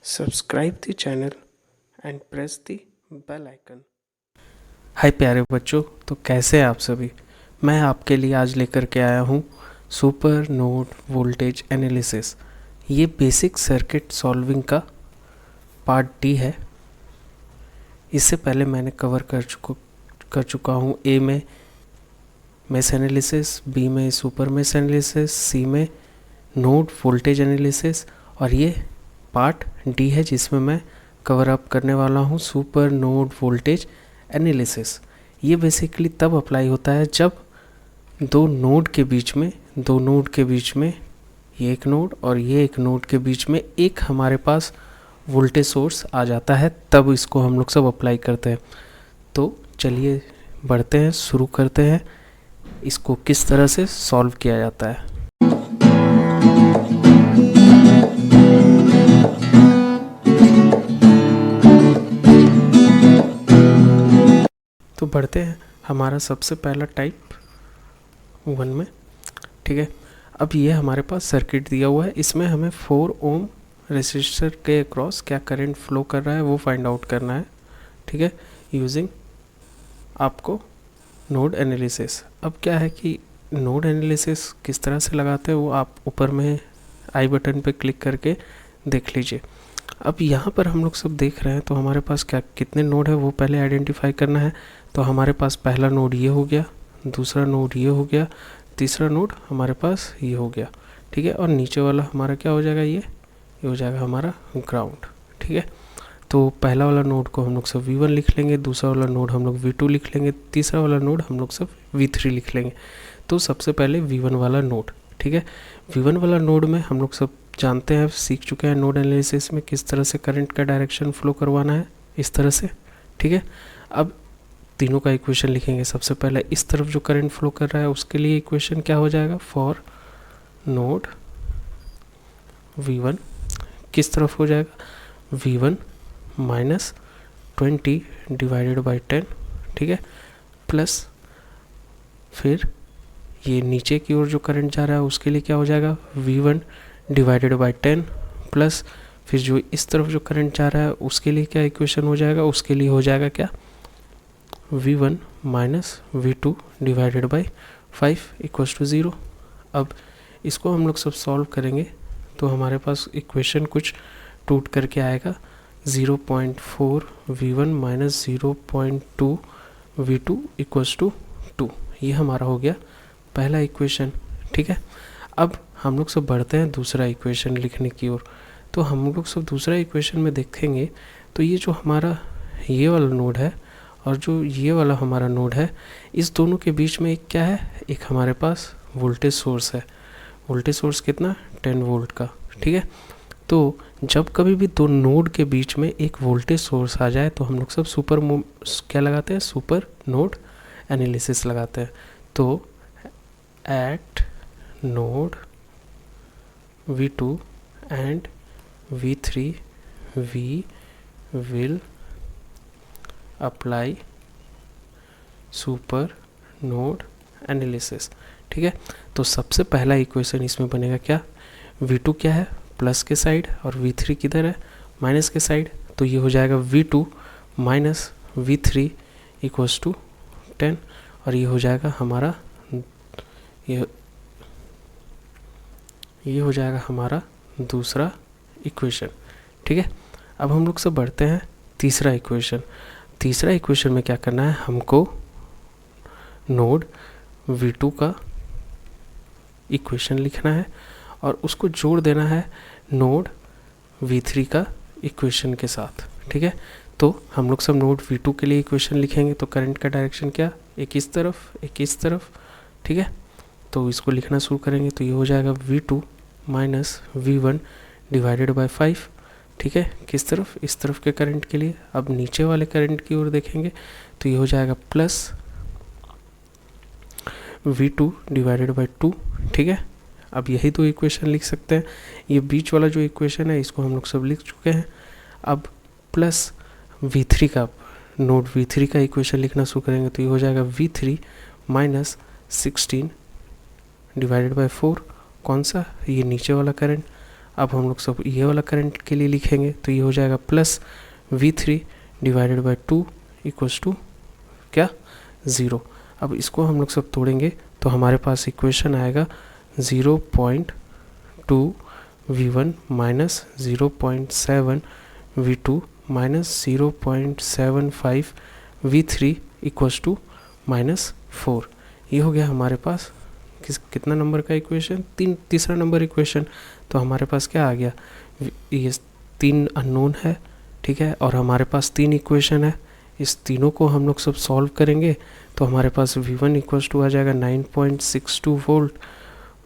Subscribe the channel and press the bell icon। हाय प्यारे बच्चों, तो कैसे हैं आप सभी। मैं आपके लिए आज लेकर के आया हूँ सुपर नोड वोल्टेज एनालिसिस। ये बेसिक सर्किट सॉल्विंग का पार्ट डी है। इससे पहले मैंने कवर कर चुका हूँ ए में मेश एनालिसिस, बी में सुपर मेश एनालिसिस, सी में नोड वोल्टेज एनालिसिस, और ये पार्ट डी है जिसमें मैं कवर अप करने वाला हूँ सुपर नोड वोल्टेज एनालिसिस। ये बेसिकली तब अप्लाई होता है जब दो नोड के बीच में ये एक नोड और ये एक नोड के बीच में एक हमारे पास वोल्टेज सोर्स आ जाता है, तब इसको हम लोग सब अप्लाई करते हैं। तो चलिए बढ़ते हैं, शुरू करते हैं इसको किस तरह से सॉल्व किया जाता है। तो बढ़ते हैं हमारा सबसे पहला टाइप 1 में। ठीक है, अब ये हमारे पास सर्किट दिया हुआ है, इसमें हमें 4 ओम रेसिस्टर के अक्रॉस क्या करंट फ्लो कर रहा है वो फाइंड आउट करना है। ठीक है, यूजिंग आपको नोड एनालिसिस। अब क्या है कि नोड एनालिसिस किस तरह से लगाते हैं वो आप ऊपर में आई बटन पे क्लिक करके देख लीजिए। अब यहाँ पर हम लोग सब देख रहे हैं, तो हमारे पास क्या कितने नोड है वो पहले आइडेंटिफाई करना है। तो हमारे पास पहला नोड ये हो गया, दूसरा नोड ये हो गया, तीसरा नोड हमारे पास ये हो गया। ठीक है, और नीचे वाला हमारा क्या हो जाएगा, ये हो जाएगा हमारा ग्राउंड। ठीक है, तो पहला वाला नोड को हम लोग सब V1 लिख लेंगे, दूसरा वाला नोड हम लोग V2 लिख लेंगे, तीसरा वाला नोड हम लोग सब V3 लिख लेंगे। तो सबसे पहले V1 वाला नोड। ठीक है, V1 वाला नोड में हम लोग सब जानते हैं, सीख चुके हैं नोड एनालिसिस में किस तरह से करंट का डायरेक्शन फ्लो करवाना है, इस तरह से। ठीक है, अब तीनों का इक्वेशन लिखेंगे। सबसे पहले इस तरफ जो करंट फ्लो कर रहा है उसके लिए इक्वेशन क्या हो जाएगा, फॉर नोड V1 किस तरफ हो जाएगा, V1 माइनस 20 डिवाइडेड बाई 10। ठीक है, प्लस फिर ये नीचे की ओर जो करंट जा रहा है उसके लिए क्या हो जाएगा, V1 डिवाइडेड बाई 10, प्लस फिर जो इस तरफ जो करंट जा रहा है उसके लिए क्या इक्वेशन हो जाएगा, उसके लिए हो जाएगा क्या, V1 minus V2 divided by 5 equals to 0। अब इसको हम लोग सब सॉल्व करेंगे तो हमारे पास इक्वेशन कुछ टूट करके आएगा 0.4 V1 minus 0.2 V2 equals to 2। ये हमारा हो गया पहला इक्वेशन। ठीक है, अब हम लोग सब बढ़ते हैं दूसरा इक्वेशन लिखने की ओर। तो हम लोग सब दूसरा इक्वेशन में देखेंगे तो ये जो हमारा ये वाला नोड है और जो ये वाला हमारा नोड है, इस दोनों के बीच में एक क्या है, एक हमारे पास वोल्टेज सोर्स है। वोल्टेज सोर्स कितना, 10 वोल्ट का। ठीक है, तो जब कभी भी दो नोड के बीच में एक वोल्टेज सोर्स आ जाए तो हम लोग सब क्या लगाते हैं, सुपर नोड एनालिसिस लगाते हैं। तो eight node V2 and V3 we will apply super node analysis. ठीक है, तो सबसे पहला इक्वेशन इसमें बनेगा क्या, V2 क्या है, प्लस के साइड, और V3 किधर है, माइनस के साइड। तो ये हो जाएगा V2 minus V3 equals to 10, और ये हो जाएगा हमारा ये हो जाएगा हमारा दूसरा इक्वेशन। ठीक है, अब हम लोग सब बढ़ते हैं तीसरा इक्वेशन। तीसरा इक्वेशन में क्या करना है, हमको नोड V2 का इक्वेशन लिखना है और उसको जोड़ देना है नोड V3 का इक्वेशन के साथ। ठीक है, तो हम लोग सब नोड V2 के लिए इक्वेशन लिखेंगे। तो करंट का डायरेक्शन क्या, एक इस तरफ एक इस तरफ। ठीक है, तो इसको लिखना शुरू करेंगे तो ये हो जाएगा V2 minus V1 divided by 5। ठीक है, किस तरफ, इस तरफ के करंट के लिए। अब नीचे वाले करंट की ओर देखेंगे तो ये हो जाएगा प्लस V2 डिवाइडेड बाय 2। ठीक है, अब यही दो इक्वेशन लिख सकते हैं। ये बीच वाला जो इक्वेशन है इसको हम लोग सब लिख चुके हैं। अब प्लस V3 का, नोड V3 का इक्वेशन लिखना शुरू करेंगे तो ये हो जाएगा V3 माइनस 16 डिवाइडेड बाय 4। कौन सा, ये नीचे वाला करंट। अब हम लोग सब ये वाला करंट के लिए लिखेंगे, तो ये हो जाएगा plus V3 divided by 2 equals to क्या 0। अब इसको हम लोग सब तोड़ेंगे तो हमारे पास इक्वेशन आएगा 0.2 V1 minus 0.7 V2 minus 0.75 V3 equals to -4। ये हो गया हमारे पास कितना नंबर का इक्वेशन, तीसरा नंबर इक्वेशन। तो हमारे पास क्या आ गया, ये 3 अननोन है, ठीक है, और हमारे पास 3 इक्वेशन है। इस तीनों को हम लोग सब सॉल्व करेंगे तो हमारे पास V1 इक्वल्स टू आ जाएगा 9.62 वोल्ट,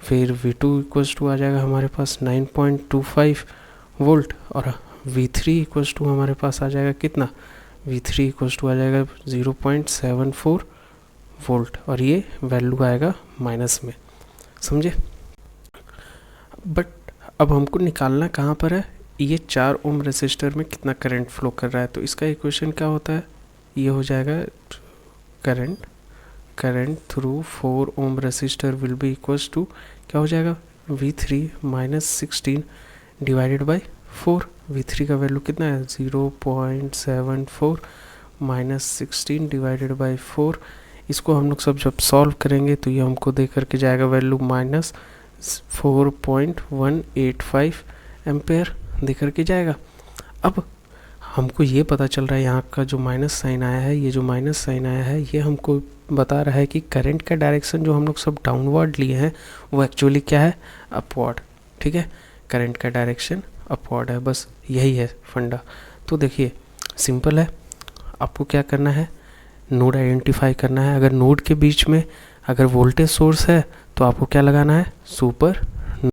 फिर V2 इक्वल्स टू आ जाएगा हमारे पास 9.25 वोल्ट, और V3 इक्वल्स टू हमारे पास आ जाएगा कितना, V3 इक्वल्स टू आ जाएगा 0.74 वोल्ट, और ये वैल्यू आएगा माइनस में, समझे। बट अब हमको निकालना कहाँ पर है, ये 4 ओम रेसिस्टर में कितना करंट फ्लो कर रहा है। तो इसका इक्वेशन क्या होता है, ये हो जाएगा current through 4 ohm resistor will be equals to क्या हो जाएगा, V3 minus 16 divided by 4। V3 का वैल्यू कितना है 0.74 माइनस 16 डिवाइडेड बाई 4। इसको हम लोग सब जब सॉल्व करेंगे तो ये हमको दे करके जाएगा वैल्यू माइनस 4.185 एम्पेयर दे करके जाएगा। अब हमको ये पता चल रहा है यहाँ का जो माइनस साइन आया है, ये जो माइनस साइन आया है ये हमको बता रहा है कि करंट का डायरेक्शन जो हम लोग सब डाउनवर्ड लिए हैं वो एक्चुअली क्या है, अपवर्ड, ठीक है। करंट का डायरेक्शन अपवर्ड है, बस यही है फंडा। तो देखिए सिंपल है, आपको क्या करना है, नोड आइडेंटिफाई करना है। अगर नोड के बीच में अगर वोल्टेज सोर्स है तो आपको क्या लगाना है, सुपर